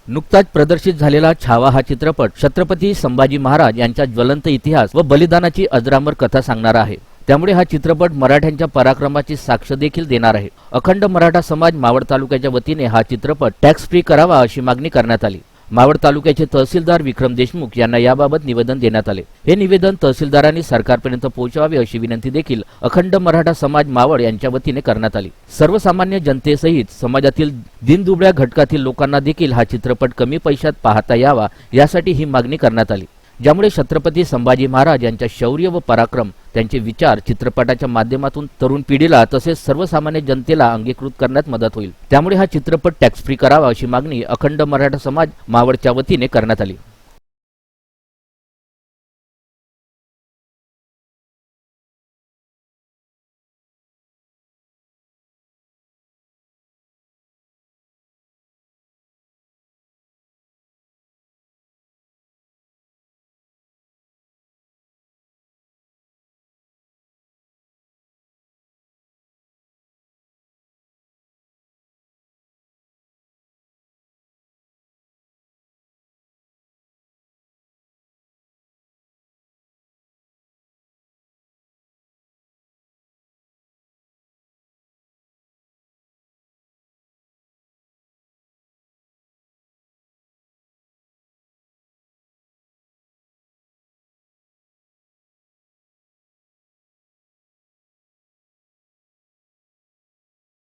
नुकताच प्रदर्शित झालेला छावा हा चित्रपट छत्रपती संभाजी महाराज यांचा ज्वलंत इतिहास व बलिदानाची अजरामर कथा सांगणारा आहे। त्यामुळे हा चित्रपट मराठ्यांच्या पराक्रमाची साक्ष देखील देणार आहे। अखंड मराठा समाज मावळ तालुक्याच्या वतीने हा चित्रपट टॅक्स फ्री करावा अशी मागणी करण्यात आली। मावळ तालुक्याचे तहसीलदार विक्रम देशमुख यांना याबाबत निवेदन देण्यात आले। हे निवेदन तहसीलदारांनी सरकारपर्यंत पोहोचवावे अशी विनंती देखील अखंड मराठा समाज मावळ यांच्या वतीने करण्यात आली। सर्वसामान्य जनतेसहित समाजातील दिनदुबळ्या घटकातील लोकांना देखील हा चित्रपट कमी पैशात पाहता यावा यासाठी ही मागणी करण्यात आली। ज्यामुळे छत्रपती संभाजी महाराज यांच्या शौर्य व पराक्रम त्यांचे विचार चित्रपटाच्या माध्यमातून तरुण पिढीला तसेच सर्वसामान्य जनतेला अंगीकृत करण्यात मदत होईल। त्यामुळे हा चित्रपट टॅक्स फ्री करावा अशी मागणी अखंड मराठा समाज मावळच्या वतीने करण्यात आली।